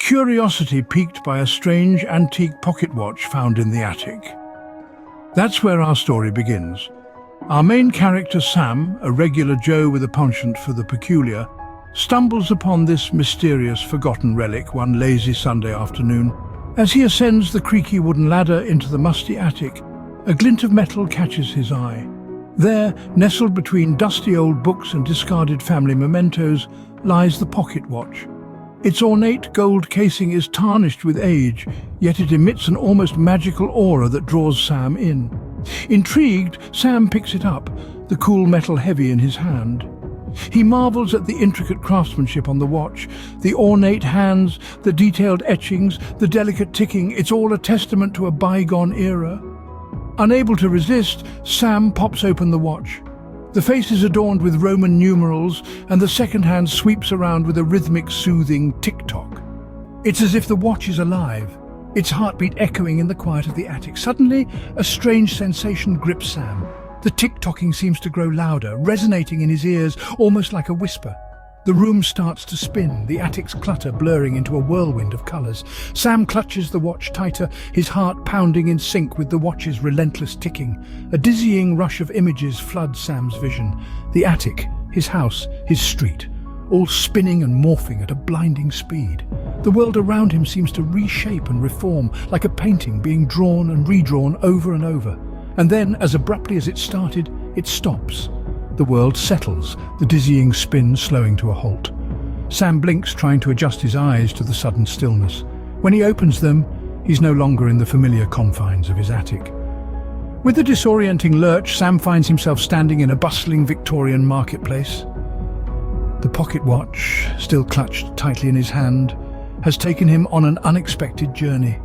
curiosity piqued by a strange antique pocket watch found in the attic. That's where our story begins. Our main character, Sam, a regular Joe with a penchant for the peculiar, stumbles upon this mysterious forgotten relic one lazy Sunday afternoon. As he ascends the creaky wooden ladder into the musty attic, a glint of metal catches his eye. There, nestled between dusty old books and discarded family mementos, lies the pocket watch. Its ornate gold casing is tarnished with age, yet it emits an almost magical aura that draws Sam in. Intrigued, Sam picks it up, the cool metal heavy in his hand. He marvels at the intricate craftsmanship on the watch, the ornate hands, the detailed etchings, the delicate ticking. It's all a testament to a bygone era. Unable to resist, Sam pops open the watch. The face is adorned with Roman numerals, and the second hand sweeps around with a rhythmic, soothing tick-tock. It's as if the watch is alive, its heartbeat echoing in the quiet of the attic. Suddenly, a strange sensation grips Sam. The tick-tocking seems to grow louder, resonating in his ears almost like a whisper. The room starts to spin, the attic's clutter blurring into a whirlwind of colours. Sam clutches the watch tighter, his heart pounding in sync with the watch's relentless ticking. A dizzying rush of images floods Sam's vision. The attic, his house, his street, all spinning and morphing at a blinding speed. The world around him seems to reshape and reform, like a painting being drawn and redrawn over and over. And then, as abruptly as it started, it stops. The world settles, the dizzying spin slowing to a halt. Sam blinks, trying to adjust his eyes to the sudden stillness. When he opens them, he's no longer in the familiar confines of his attic. With a disorienting lurch, Sam finds himself standing in a bustling Victorian marketplace. The pocket watch, still clutched tightly in his hand, has taken him on an unexpected journey.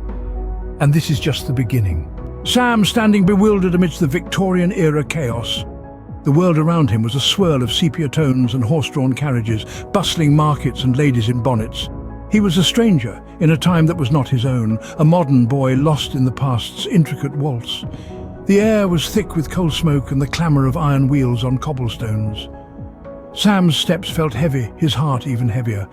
And this is just the beginning. Sam, standing bewildered amidst the Victorian-era chaos. The world around him was a swirl of sepia tones and horse-drawn carriages, bustling markets and ladies in bonnets. He was a stranger in a time that was not his own, a modern boy lost in the past's intricate waltz. The air was thick with coal smoke and the clamour of iron wheels on cobblestones. Sam's steps felt heavy, his heart even heavier.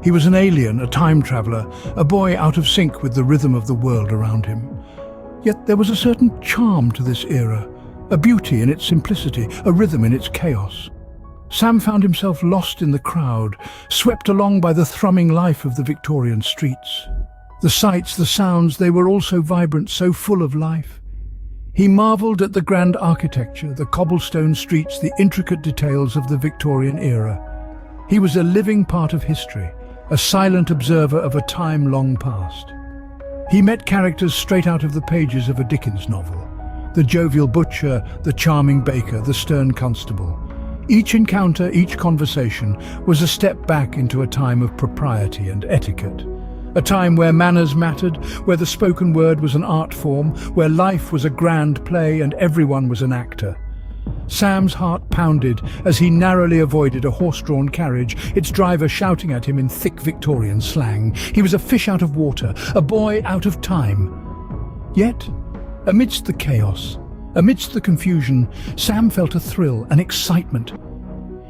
He was an alien, a time traveller, a boy out of sync with the rhythm of the world around him. Yet there was a certain charm to this era, a beauty in its simplicity, a rhythm in its chaos. Sam found himself lost in the crowd, swept along by the thrumming life of the Victorian streets. The sights, the sounds, they were all so vibrant, so full of life. He marvelled at the grand architecture, the cobblestone streets, the intricate details of the Victorian era. He was a living part of history, a silent observer of a time long past. He met characters straight out of the pages of a Dickens novel. The jovial butcher, the charming baker, the stern constable. Each encounter, each conversation was a step back into a time of propriety and etiquette. A time where manners mattered, where the spoken word was an art form, where life was a grand play and everyone was an actor. Sam's heart pounded as he narrowly avoided a horse-drawn carriage, its driver shouting at him in thick Victorian slang. He was a fish out of water, a boy out of time. Yet, amidst the chaos, amidst the confusion, Sam felt a thrill, an excitement.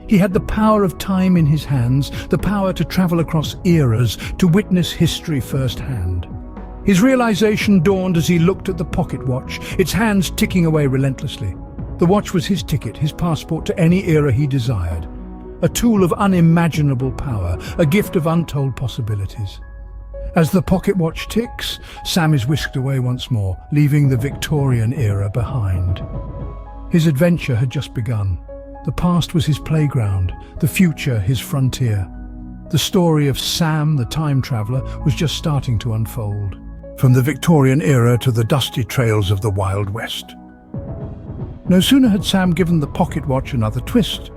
He had the power of time in his hands, the power to travel across eras, to witness history firsthand. His realization dawned as he looked at the pocket watch, its hands ticking away relentlessly. The watch was his ticket, his passport to any era he desired. A tool of unimaginable power, a gift of untold possibilities. As the pocket watch ticks, Sam is whisked away once more, leaving the Victorian era behind. His adventure had just begun. The past was his playground, the future his frontier. The story of Sam, the time traveller, was just starting to unfold. From the Victorian era to the dusty trails of the Wild West. No sooner had Sam given the pocket watch another twist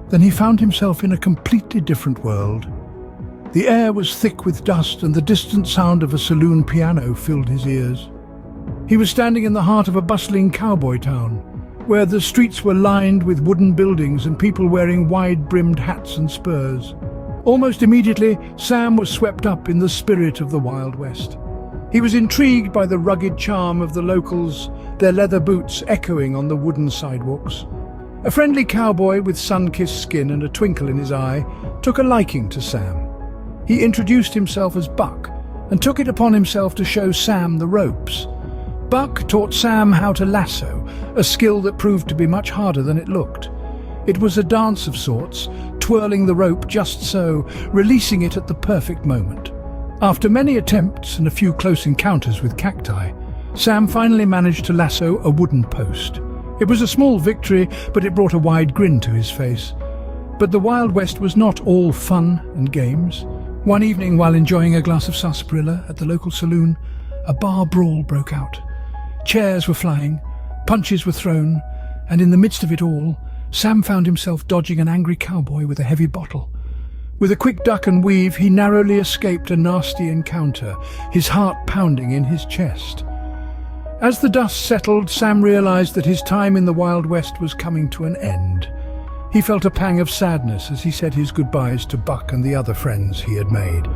than he found himself in a completely different world. The air was thick with dust and the distant sound of a saloon piano filled his ears. He was standing in the heart of a bustling cowboy town, where the streets were lined with wooden buildings and people wearing wide-brimmed hats and spurs. Almost immediately, Sam was swept up in the spirit of the Wild West. He was intrigued by the rugged charm of the locals, their leather boots echoing on the wooden sidewalks. A friendly cowboy with sun-kissed skin and a twinkle in his eye took a liking to Sam. He introduced himself as Buck, and took it upon himself to show Sam the ropes. Buck taught Sam how to lasso, a skill that proved to be much harder than it looked. It was a dance of sorts, twirling the rope just so, releasing it at the perfect moment. After many attempts and a few close encounters with cacti, Sam finally managed to lasso a wooden post. It was a small victory, but it brought a wide grin to his face. But the Wild West was not all fun and games. One evening, while enjoying a glass of sarsaparilla at the local saloon, a bar brawl broke out. Chairs were flying, punches were thrown, and in the midst of it all, Sam found himself dodging an angry cowboy with a heavy bottle. With a quick duck and weave, he narrowly escaped a nasty encounter, his heart pounding in his chest. As the dust settled, Sam realized that his time in the Wild West was coming to an end. He felt a pang of sadness as he said his goodbyes to Buck and the other friends he had made.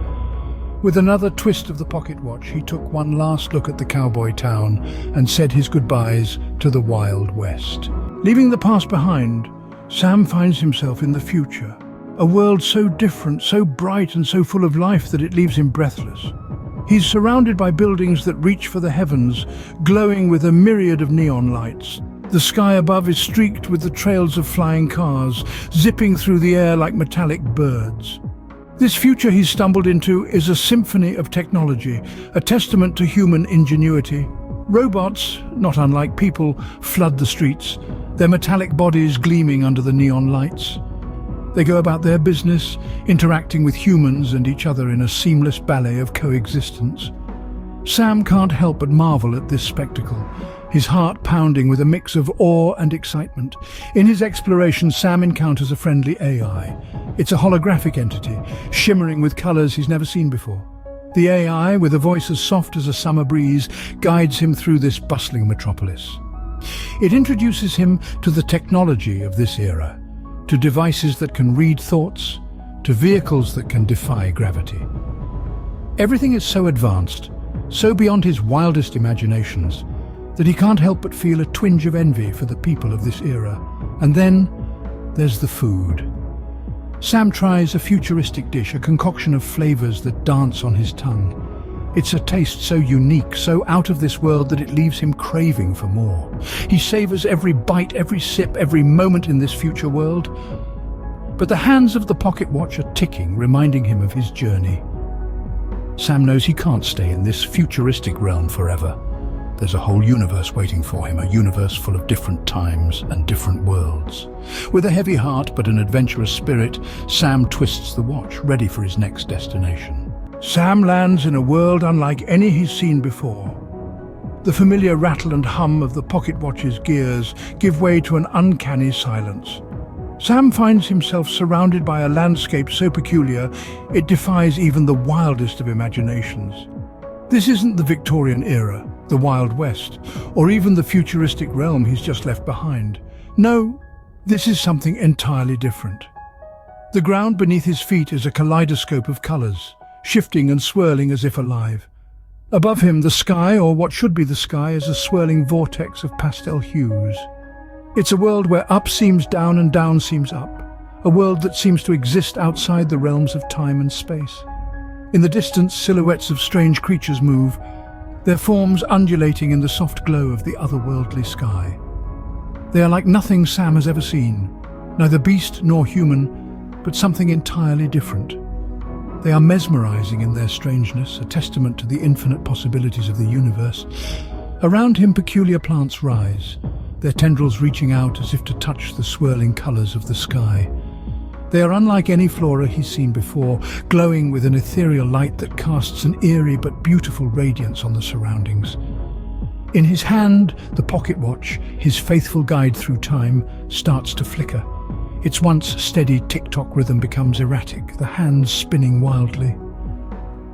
With another twist of the pocket watch, he took one last look at the cowboy town and said his goodbyes to the Wild West. Leaving the past behind, Sam finds himself in the future, a world so different, so bright and so full of life that it leaves him breathless. He's surrounded by buildings that reach for the heavens, glowing with a myriad of neon lights. The sky above is streaked with the trails of flying cars, zipping through the air like metallic birds. This future he's stumbled into is a symphony of technology, a testament to human ingenuity. Robots, not unlike people, flood the streets, their metallic bodies gleaming under the neon lights. They go about their business, interacting with humans and each other in a seamless ballet of coexistence. Sam can't help but marvel at this spectacle, his heart pounding with a mix of awe and excitement. In his exploration, Sam encounters a friendly AI. It's a holographic entity, shimmering with colors he's never seen before. The AI, with a voice as soft as a summer breeze, guides him through this bustling metropolis. It introduces him to the technology of this era, to devices that can read thoughts, to vehicles that can defy gravity. Everything is so advanced, so beyond his wildest imaginations, that he can't help but feel a twinge of envy for the people of this era. And then there's the food. Sam tries a futuristic dish, a concoction of flavors that dance on his tongue. It's a taste so unique, so out of this world that it leaves him craving for more. He savors every bite, every sip, every moment in this future world. But the hands of the pocket watch are ticking, reminding him of his journey. Sam knows he can't stay in this futuristic realm forever. There's a whole universe waiting for him, a universe full of different times and different worlds. With a heavy heart but an adventurous spirit, Sam twists the watch, ready for his next destination. Sam lands in a world unlike any he's seen before. The familiar rattle and hum of the pocket watch's gears give way to an uncanny silence. Sam finds himself surrounded by a landscape so peculiar it defies even the wildest of imaginations. This isn't the Victorian era, the Wild West, or even the futuristic realm he's just left behind. No, this is something entirely different. The ground beneath his feet is a kaleidoscope of colors, shifting and swirling as if alive. Above him, the sky, or what should be the sky, is a swirling vortex of pastel hues. It's a world where up seems down and down seems up, a world that seems to exist outside the realms of time and space. In the distance, silhouettes of strange creatures move, their forms undulating in the soft glow of the otherworldly sky. They are like nothing Sam has ever seen, neither beast nor human, but something entirely different. They are mesmerizing in their strangeness, a testament to the infinite possibilities of the universe. Around him, peculiar plants rise, their tendrils reaching out as if to touch the swirling colors of the sky. They are unlike any flora he's seen before, glowing with an ethereal light that casts an eerie but beautiful radiance on the surroundings. In his hand, the pocket watch, his faithful guide through time, starts to flicker. Its once steady tick-tock rhythm becomes erratic, the hands spinning wildly.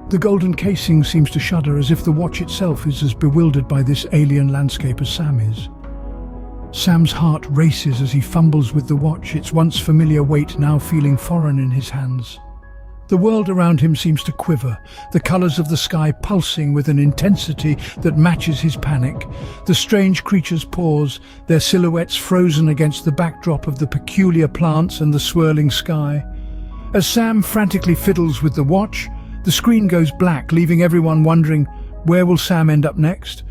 The golden casing seems to shudder as if the watch itself is as bewildered by this alien landscape as Sam is. Sam's heart races as he fumbles with the watch, its once familiar weight now feeling foreign in his hands. The world around him seems to quiver, the colors of the sky pulsing with an intensity that matches his panic. The strange creatures pause, their silhouettes frozen against the backdrop of the peculiar plants and the swirling sky. As Sam frantically fiddles with the watch, The screen goes black, leaving everyone wondering, where will Sam end up next?